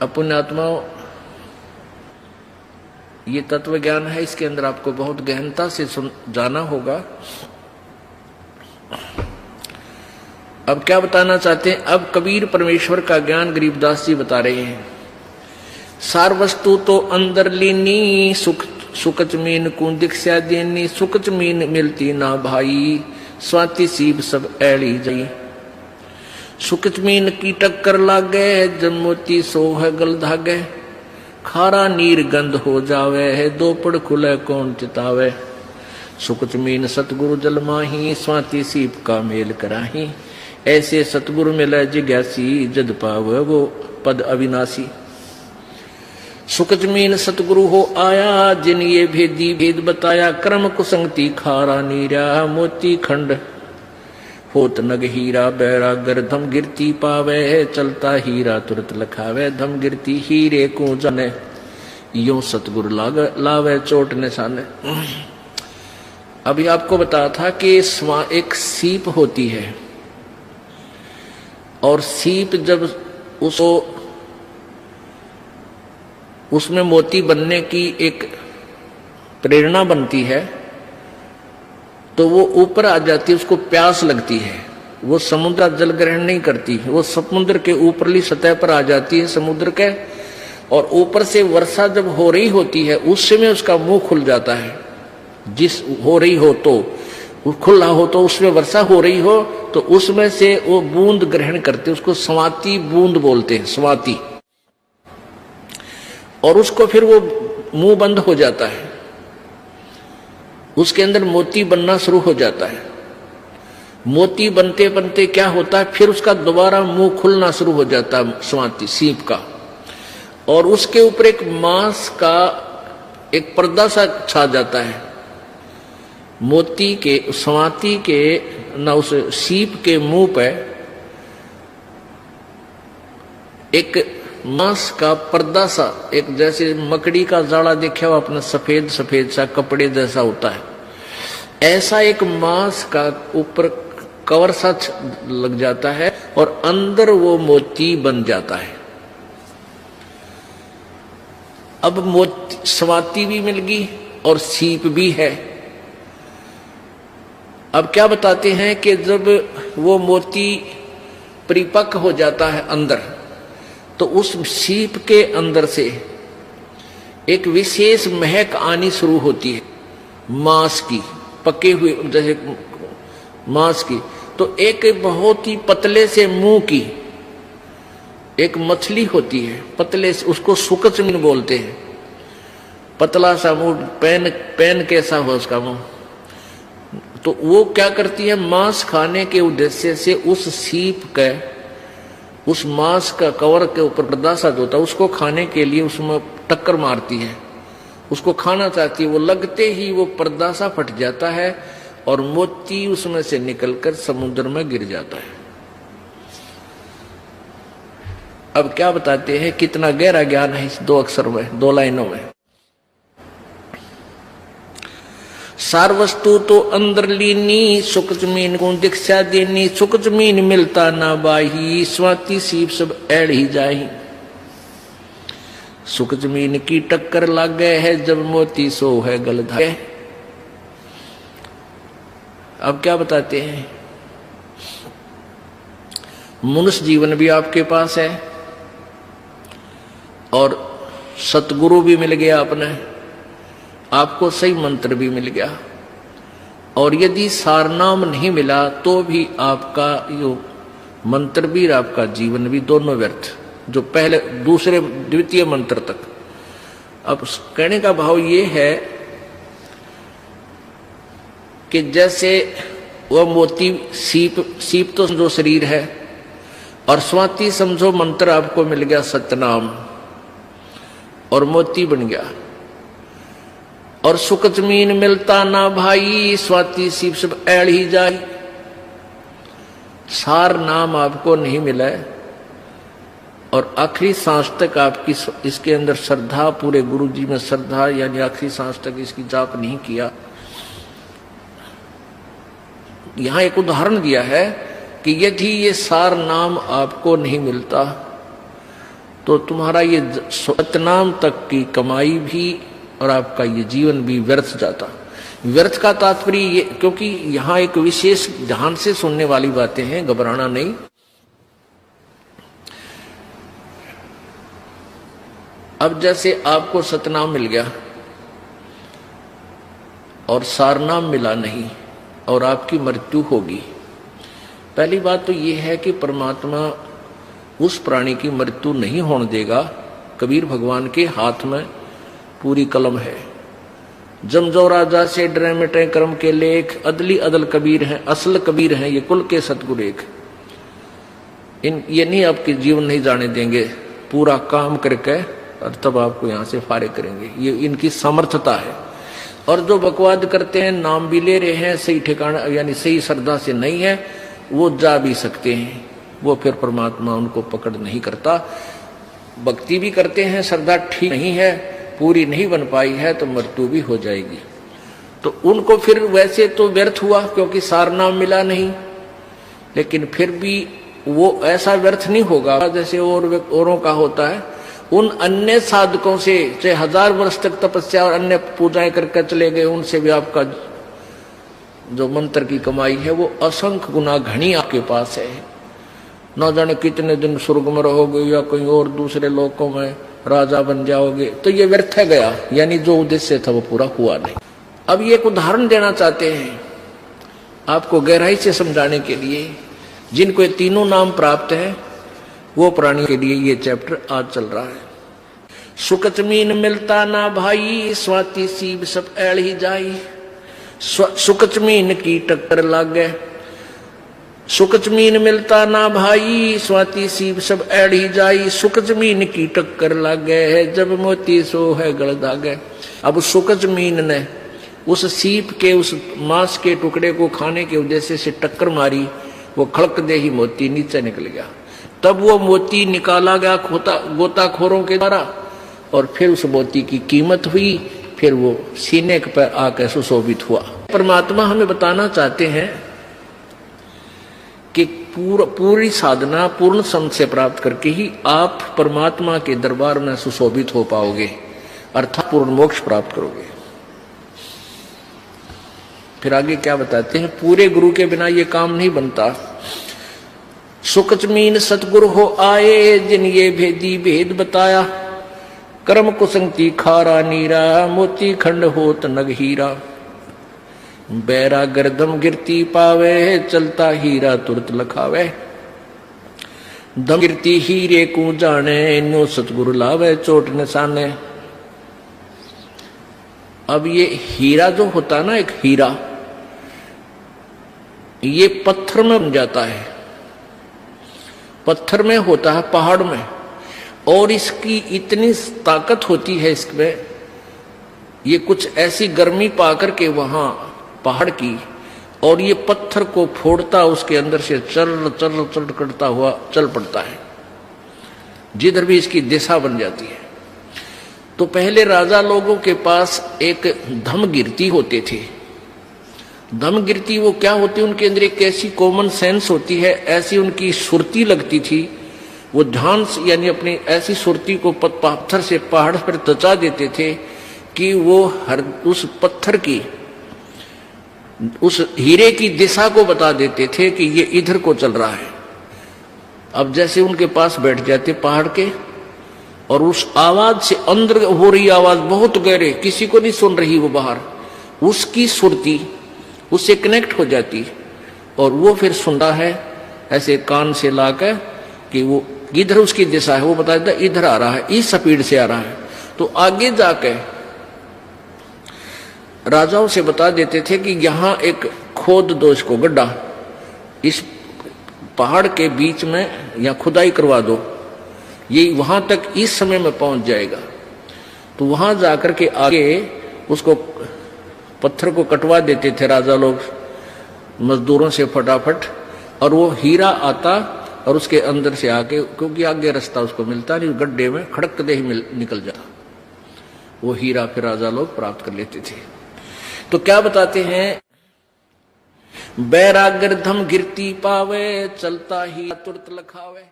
पुण्यात्माओं, ये तत्व ज्ञान है, इसके अंदर आपको बहुत गहनता से जाना होगा। अब क्या बताना चाहते हैं? अब कबीर परमेश्वर का ज्ञान गरीबदास जी बता रहे हैं। सार वस्तु तो अंदर लीनी, सुख जमीन को दिखा देनी, सुख जमीन मिलती ना भाई, स्वाति सीब सब ऐड़ी जाई। सुख जमीन की टक्कर लागे, जमोती सो है गल धागे, खारा नीर गंध हो जावे है, दोपड़ खुले कौन चितावे। सुख जमीन सतगुरु जल माही, स्वाति सीप का मेल कराही, ऐसे सतगुरु मिले जिज्ञासी, जद पावे वो पद अविनाशी। सुख जमीन सतगुरु हो आया, जिन ये भेदी भेद बताया, क्रम कुसंगति खारा नीरा, मोती खंड होत नग हीरा, बैरागर धम गिरती पावे, चलता हीरा तुरत लखावे, धम गिरती हीरे को जाने, यो सतगुरु लावे चोट निशाने। अभी आपको बताया था कि एक सीप होती है, और सीप जब उसमें मोती बनने की एक प्रेरणा बनती है, तो वो ऊपर आ जाती है, उसको प्यास लगती है, वो समुद्र जल ग्रहण नहीं करती, वो समुद्र के ऊपरली सतह पर आ जाती है समुद्र के, और ऊपर से वर्षा जब हो रही होती है उस समय उसका मुंह खुल जाता है। जिस हो रही हो तो खुला हो, तो उसमें वर्षा हो रही हो तो उसमें से वो बूंद ग्रहण करते, उसको स्वाति बूंद बोलते हैं, स्वाति। और उसको फिर वो मुंह बंद हो जाता है, उसके अंदर मोती बनना शुरू हो जाता है। मोती बनते बनते क्या होता है, फिर उसका दोबारा मुंह खुलना शुरू हो जाता है स्वाति सीप का, और उसके ऊपर एक मांस का एक पर्दा सा छा जाता है। मोती के स्वाति के ना उस सीप के मुंह पे एक मांस का पर्दा सा, एक जैसे मकड़ी का जाड़ा देखा हुआ अपना सफेद सफेद सा कपड़े जैसा होता है, ऐसा एक मांस का ऊपर कवर सा लग जाता है, और अंदर वो मोती बन जाता है। अब मोती स्वाति भी मिल गई और सीप भी है। अब क्या बताते हैं कि जब वो मोती परिपक्व हो जाता है अंदर, तो उस सीप के अंदर से एक विशेष महक आनी शुरू होती है मांस की, पके हुए जैसे मांस की। तो एक बहुत ही पतले से मुंह की एक मछली होती है, पतले से, उसको सुकचमीन बोलते हैं, पतला सा मुंह, पैन कैसा हो उसका मुंह। तो वो क्या करती है, मांस खाने के उद्देश्य से उस सीप के, उस मांस का कवर के ऊपर पर्दा सा होता है, उसको खाने के लिए उसमें टक्कर मारती है, उसको खाना चाहती है। वो लगते ही वो पर्दा सा फट जाता है और मोती उसमें से निकलकर समुद्र में गिर जाता है। अब क्या बताते हैं, कितना गहरा ज्ञान है इस दो अक्षर में, दो लाइनों में। सार वस्तु तो अंदर लीनी, सुख जमीन को दिखा देनी, सुख जमीन मिलता ना बाही, स्वाति सीप सब ऐड़ ही जाही। सुख जमीन की टक्कर लाग गए है, जब मोती सो है गल धागे। अब क्या बताते हैं, मनुष्य जीवन भी आपके पास है और सतगुरु भी मिल गया अपने, आपको सही मंत्र भी मिल गया, और यदि सारनाम नहीं मिला तो भी आपका यो मंत्र भी, आपका जीवन भी, दोनों व्यर्थ, जो पहले दूसरे द्वितीय मंत्र तक। अब कहने का भाव ये है कि जैसे वह मोती सीप तो समझो शरीर है, और स्वाति समझो मंत्र आपको मिल गया सतनाम, और मोती बन गया। और सुख जमीन मिलता ना भाई, स्वाति सीप सब ऐड़ ही जाई। सार नाम आपको नहीं मिला है, और आखिरी सांस तक आपकी इसके अंदर श्रद्धा, पूरे गुरु जी में श्रद्धा, यानी आखिरी सांस तक इसकी जाप नहीं किया। यहां एक उदाहरण दिया है कि यदि ये सार नाम आपको नहीं मिलता तो तुम्हारा ये सतनाम तक की कमाई भी और आपका ये जीवन भी व्यर्थ जाता। व्यर्थ का तात्पर्य ये, क्योंकि यहां एक विशेष ध्यान से सुनने वाली बातें हैं, घबराना नहीं। अब जैसे आपको सतनाम मिल गया और सारनाम मिला नहीं और आपकी मृत्यु होगी। पहली बात तो यह है कि परमात्मा उस प्राणी की मृत्यु नहीं होने देगा। कबीर भगवान के हाथ में पूरी कलम है। जमजो राजा से डरे मिटे कर्म के लेख, अदली अदल कबीर हैं, असल कबीर हैं ये कुल के सतगुरु एक। ये नहीं आपके जीवन नहीं जाने देंगे, पूरा काम करके और तब आपको यहां से फारिग करेंगे। ये इनकी समर्थता है। और जो बकवाद करते हैं, नाम भी ले रहे हैं, सही ठिकाना यानी सही श्रद्धा से नहीं है, वो जा भी सकते हैं, वो फिर परमात्मा उनको पकड़ नहीं करता। भक्ति भी करते हैं, श्रद्धा ठीक नहीं है, पूरी नहीं बन पाई है, तो मृत्यु भी हो जाएगी। तो उनको फिर वैसे तो व्यर्थ हुआ क्योंकि सारनाम मिला नहीं, लेकिन फिर भी वो ऐसा व्यर्थ नहीं होगा जैसे औरों का होता है। उन अन्य साधकों से चाहे 1000 वर्ष तक तपस्या और अन्य पूजाएं करके चले गए, उनसे भी आपका जो मंत्र की कमाई है वो असंख्य गुना घनी आपके पास है। न जाने कितने दिन स्वर्ग में रहोगे या कहीं और दूसरे लोकों में राजा बन जाओगे, तो ये व्यर्थ है गया, यानी जो उद्देश्य था वो पूरा हुआ नहीं। अब ये एक उदाहरण देना चाहते हैं आपको गहराई से समझाने के लिए। जिनको ये तीनों नाम प्राप्त है वो प्राणी के लिए ये चैप्टर आज चल रहा है। सुकच मीन मिलता ना भाई, स्वाति सीब सब ऐड़ ही जाई। सुकच मीन की टक्कर लागे, सुकच मीन मिलता ना भाई, स्वाति सीब सब ऐड़ ही जाई। सुकच मीन की टक्कर लागे है, जब मोती सो है गल दागे। अब सुकच मीन ने उस सीप के उस मांस के टुकड़े को खाने के उद्देश्य से टक्कर मारी, वो खड़क दे ही मोती नीचे निकल गया। तब वो मोती निकाला गया गोताखोरों के द्वारा और फिर उस मोती की कीमत हुई, फिर वो सीने पर आकर सुशोभित हुआ। परमात्मा हमें बताना चाहते हैं कि पूरी साधना पूर्ण संग से प्राप्त करके ही आप परमात्मा के दरबार में सुशोभित हो पाओगे, अर्थात पूर्ण मोक्ष प्राप्त करोगे। फिर आगे क्या बताते हैं, पूरे गुरु के बिना ये काम नहीं बनता। सुकच मीन सतगुरु हो आए, जिन ये भेदी भेद बताया। कर्म कुसंगति खारा नीरा, मोती खंड होत नग हीरा। बैरा गर्दम गिरती पावे, चलता हीरा तुरत लखावे। दम गिरती हीरे को जाने, न्यो सतगुरु लावे चोट निशाने। अब ये हीरा जो होता ना, एक हीरा ये पत्थर में बन जाता है, पत्थर में होता है, पहाड़ में, और इसकी इतनी ताकत होती है इसमें, ये कुछ ऐसी गर्मी पाकर के वहां पहाड़ की, और ये पत्थर को फोड़ता उसके अंदर से चल चल चल करता हुआ चल पड़ता है, जिधर भी इसकी दिशा बन जाती है। तो पहले राजा लोगों के पास एक धम गिरती होते थे। धम गिरती वो क्या होती, उनके अंदर एक ऐसी कॉमन सेंस होती है, ऐसी उनकी सुरती लगती थी, वो ध्यान यानी अपनी ऐसी सुरती को पत्थर से पहाड़ पर दचा देते थे कि वो हर उस पत्थर की उस हीरे की दिशा को बता देते थे कि ये इधर को चल रहा है। अब जैसे उनके पास बैठ जाते पहाड़ के, और उस आवाज से अंदर हो रही आवाज बहुत गहरे, किसी को नहीं सुन रही वो बाहर, उसकी सुरती उससे कनेक्ट हो जाती, और वो फिर सुनता है ऐसे कान से लाकर कि वो इधर उसकी दिशा है, वो बता देता इधर आ रहा है, इस स्पीड से आ रहा है। तो आगे जाके राजाओं से बता देते थे कि यहां एक खोद दो, इसको गड्ढा इस पहाड़ के बीच में या खुदाई करवा दो, ये वहां तक इस समय में पहुंच जाएगा। तो वहां जाकर के आगे उसको पत्थर को कटवा देते थे राजा लोग मजदूरों से फटाफट, और वो हीरा आता और उसके अंदर से आके, क्योंकि आगे रास्ता उसको मिलता नहीं, गड्ढे में खड़क दे ही निकल जाता, वो हीरा फिर राजा लोग प्राप्त कर लेते थे। तो क्या बताते हैं, बैरागर धम गिरती पावे, चलता ही तुरत लखावे।